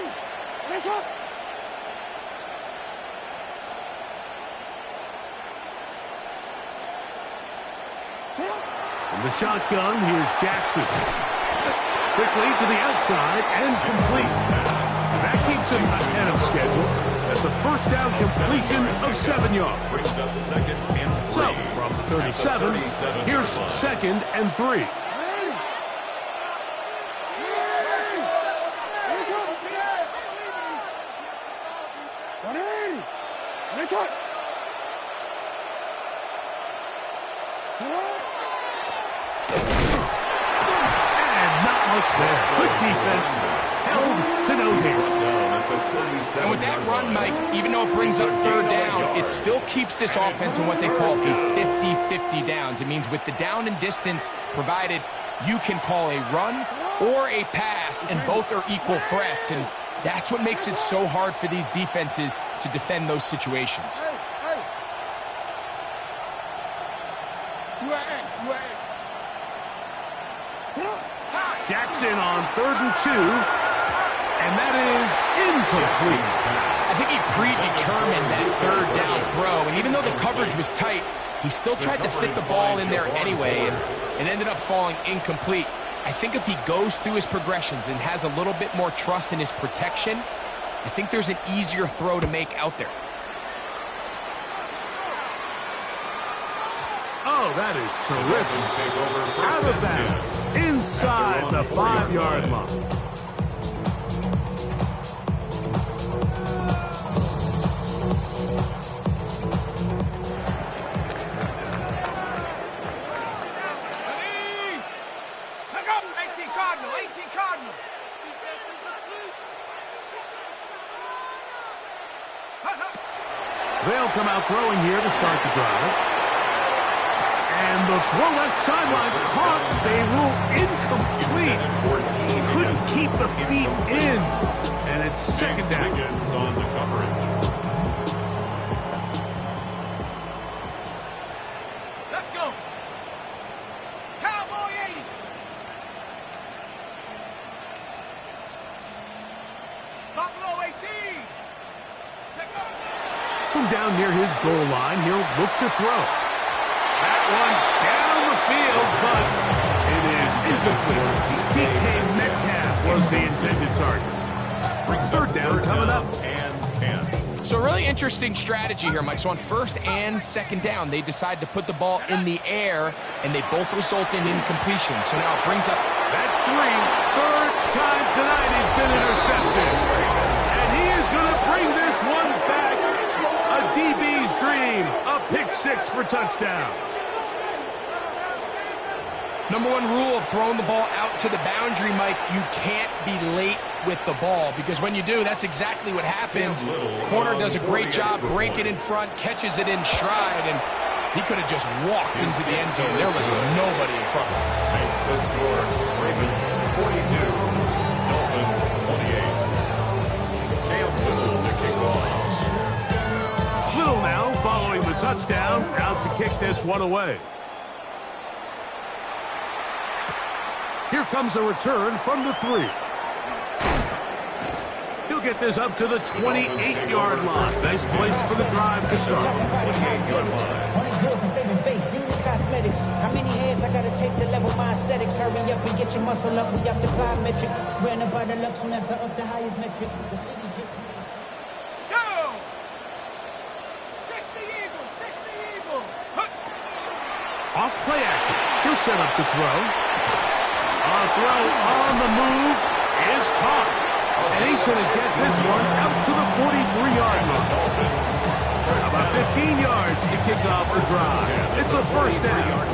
From the shotgun, here's Jackson. Quickly to the outside and complete. And that keeps him ahead of schedule. That's a first down completion of 7 yards. Brings up 2nd and 3. So, from the 37, here's 2nd and 3. There. Good defense. Held to no hit. And with that run, Mike, even though it brings up 3rd down, it still keeps this offense in what they call a 50-50 downs. It means with the down and distance provided, you can call a run or a pass, and both are equal threats. And that's what makes it so hard for these defenses to defend those situations. Jackson on 3rd and 2, and that is incomplete. I think he predetermined that 3rd down throw, and even though the coverage was tight, he still tried to fit the ball in there anyway, and it ended up falling incomplete. I think if he goes through his progressions and has a little bit more trust in his protection, I think there's an easier throw to make out there. Oh, that is terrific. Out of bounds. Inside the 5-yard line. They'll come out throwing here to start the drive. And the throw left sideline caught. They rule incomplete. Couldn't keep the feet in. And it's 2nd down. On the coverage. Let's go. Cowboy 80. Buffalo 18. Check out. From down near his goal line, he'll look to throw. That one down the field, but it is incomplete. DK Metcalf was the intended target. 3rd down coming up. And 10. So a really interesting strategy here, Mike. So on 1st and 2nd down, they decide to put the ball in the air, and they both result in incompletion. So now it brings up... That's 3. 3rd time tonight he's been intercepted. And he is going to bring this one back. A DB's dream. A pick 6 for touchdown. Number 1 rule of throwing the ball out to the boundary, Mike, you can't be late with the ball, because when you do, that's exactly what happens. Corner does a great job, break it in front, catches it in stride, and he could have just walked into the end zone. There was nobody in front of him. Makes the score. Ravens 42, Dolphins 28. Cam Little to kick off. Little now following the touchdown, out to kick this one away. Here comes a return from the 3. He'll get this up to the 28-yard line. Nice place for the drive to start. 28-yard line. Saving face, seen the cosmetics. How many hands I gotta take to level my aesthetics? Hurry up and get your muscle up. We up the plyometric. Ran up by the lux when that's up the highest metric. The city just Go! 60 Eagles, 60 Eagles. Off play action. He'll set up to throw. A throw on the move is caught. And he's going to get this one out to the 43-yard line. About 15 yards to kick off the drive. It's a 1st down.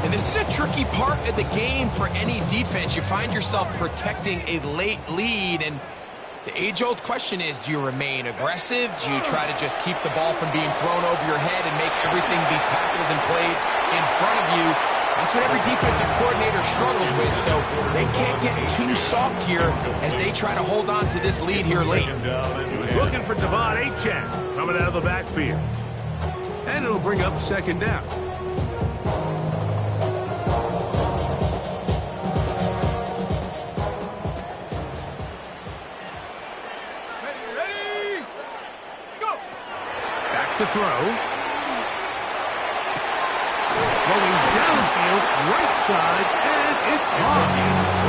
And this is a tricky part of the game for any defense. You find yourself protecting a late lead, and the age-old question is, do you remain aggressive? Do you try to just keep the ball from being thrown over your head and make everything be tackled and played in front of you? That's what every defensive coordinator struggles with, so they can't get too soft here as they try to hold on to this lead here late. He was looking for Devon Achane coming out of the backfield. And it'll bring up 2nd down. to throw. Going downfield, right side, and it's caught.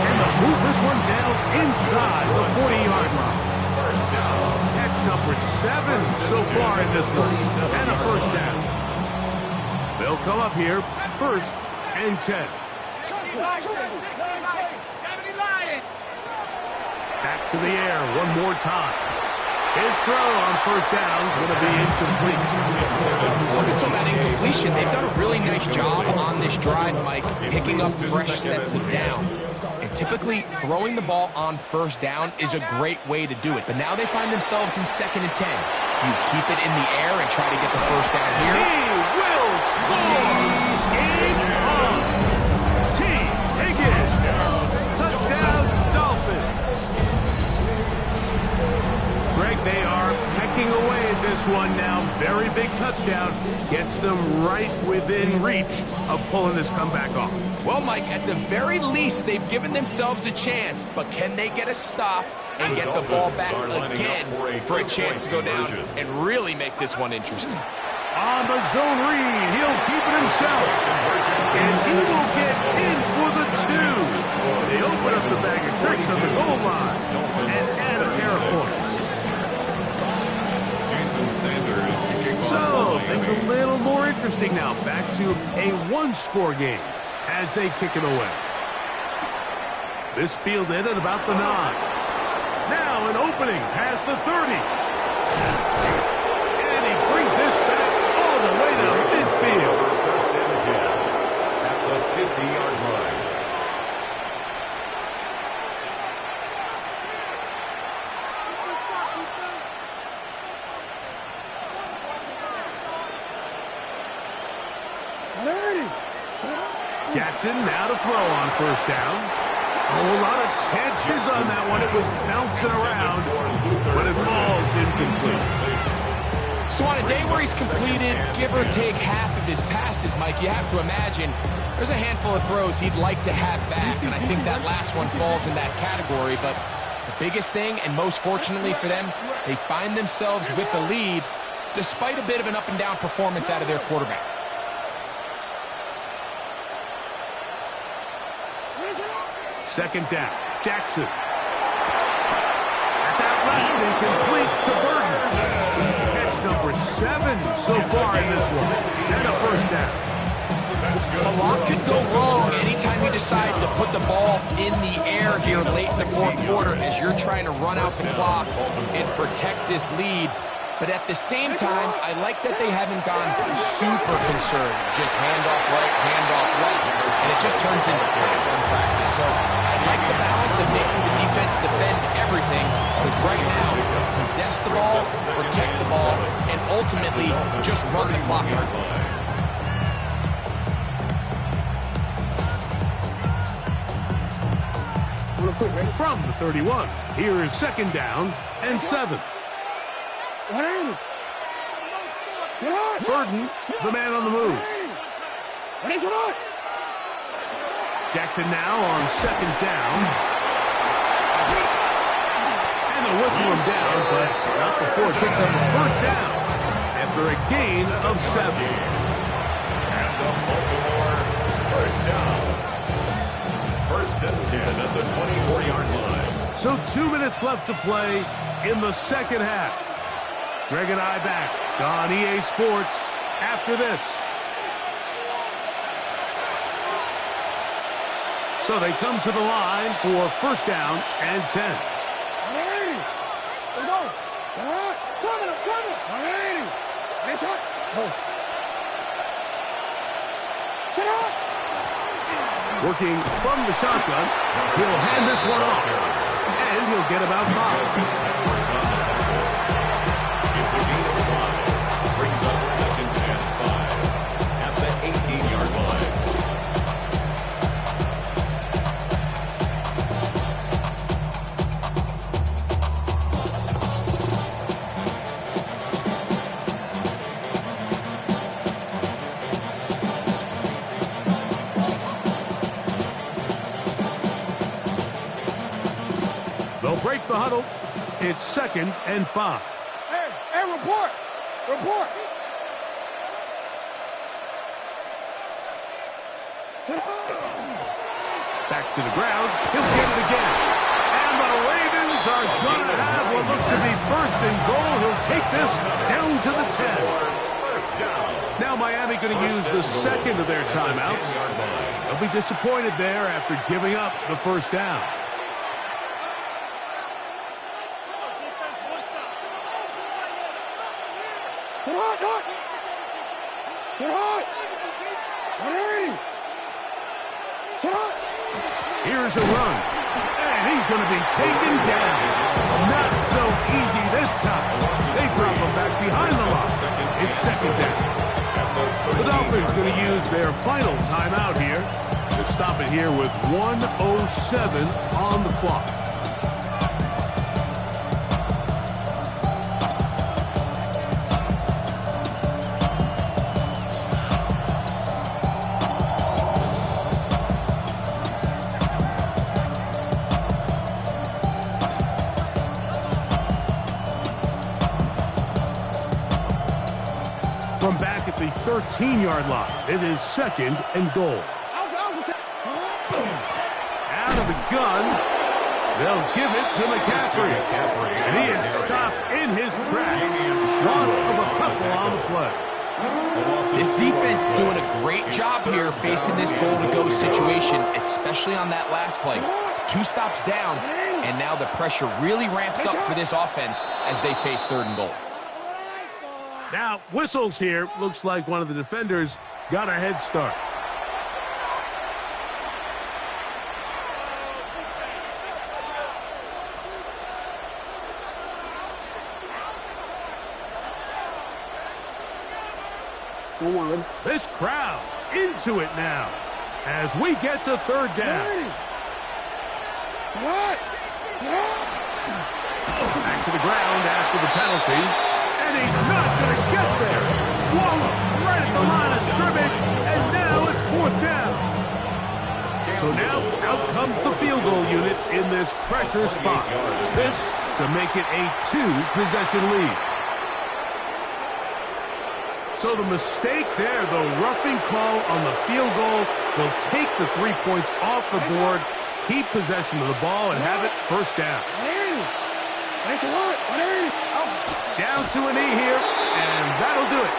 And they'll move this one down inside the 40-yard line. First down. Catch number 7 so far in this one. And a first down. They'll come up here, 1st and 10. Back to the air one more time. His throw on first down is going to be incomplete. So that incompletion, they've done a really nice job on this drive, Mike, picking up fresh sets of downs. And typically, throwing the ball on first down is a great way to do it. But now they find themselves in 2nd and 10. Do you keep it in the air and try to get the first down here? He will score! T. Higgins. Touchdown, Dolphins. Greg, they are pecking away at this one now. Very big touchdown. Gets them right within reach of pulling this comeback off. Well, Mike, at the very least, they've given themselves a chance, but can they get a stop and get the ball back again for a chance to go down and really make this one interesting? On the zone read, he'll keep it himself. And he will get in for the 2. They open up the bag of tricks on the goal line and add a pair of points. So, things a little more interesting now. Back to a 1-score game as they kick it away. This fielded at about the 9. Now an opening past the 30. And he brings this back all the way to midfield. First and 10 at the 50-yard line. Jackson now to throw on first down. A lot of chances on that one. It was bouncing around, but it falls incomplete. So on a day where he's completed, give or take half of his passes, Mike, you have to imagine there's a handful of throws he'd like to have back, and I think that last one falls in that category. But the biggest thing, and most fortunately for them, they find themselves with a lead despite a bit of an up-and-down performance out of their quarterback. Second down, Jackson. That's out left and complete to Burton. Catch number 7 so far in this one. And a first down. A lot could go wrong anytime you decide to put the ball in the air here late in the 4th quarter as you're trying to run out the clock and protect this lead. But at the same time, I like that they haven't gone super conservative. Just handoff right, handoff left, and it just turns into tackling practice. So I like the balance of making the defense defend everything, because right now, possess the ball, protect the ball, and ultimately just run the clock out. From the 31, here is 2nd down and 7. Burton, the man on the move. Jackson now on 2nd down. And they'll whistle him down, but not before it picks up a first down after a gain of 7. And the Baltimore first down. 1st and 10 at the 24-yard line. So 2 minutes left to play in the 2nd half. Greg and I back on EA Sports after this. So they come to the line for 1st down and 10. Working from the shotgun, he'll hand this one off, and he'll get about 5. It's a gain of 5. Brings up 2nd and 5 at the 18-yard line. They'll break the huddle. It's 2nd and 5. Hey, report. Back to the ground. He'll get it again. And the Ravens are going to have what looks to be first and goal. He'll take this down to the 10. Now Miami going to use the second of their timeouts. They'll be disappointed there after giving up the first down. Here's a run. And he's going to be taken down. Not so easy this time. They drop him back behind the line. It's second down. The Dolphins going to use their final timeout here to stop it here with 1:07 on the clock. From back at the 13-yard line, it is second and goal. Out of the gun, they'll give it to McCaffrey. And he is stopped in his tracks. Loss of a couple on the play. This defense doing a great job here facing this goal-to-go situation, especially on that last play. 2 stops down, and now the pressure really ramps up for this offense as they face third and goal. Now, whistles here. Looks like one of the defenders got a head start. This crowd into it now as we get to third down. Back to the ground after the penalty. And he's not going to get there. Wallop right at the line of scrimmage, and now it's fourth down. So now out comes the field goal unit in this pressure spot. This to make it a 2-possession lead. So the mistake there, the roughing call on the field goal, will take the 3 points off the board, keep possession of the ball, and have it first down. Down to a knee here, and that'll do it.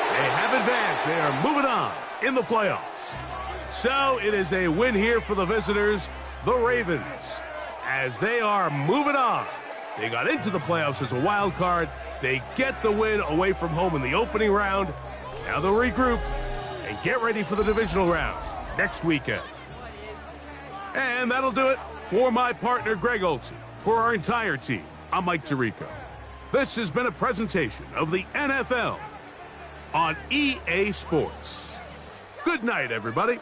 They have advanced. They are moving on in the playoffs. So it is a win here for the visitors, the Ravens, as they are moving on. They got into the playoffs as a wild card. They get the win away from home in the opening round. Now they'll regroup and get ready for the divisional round next weekend. And that'll do it for my partner, Greg Olsen. For our entire team, I'm Mike Tirico. This has been a presentation of the NFL on EA Sports. Good night, everybody.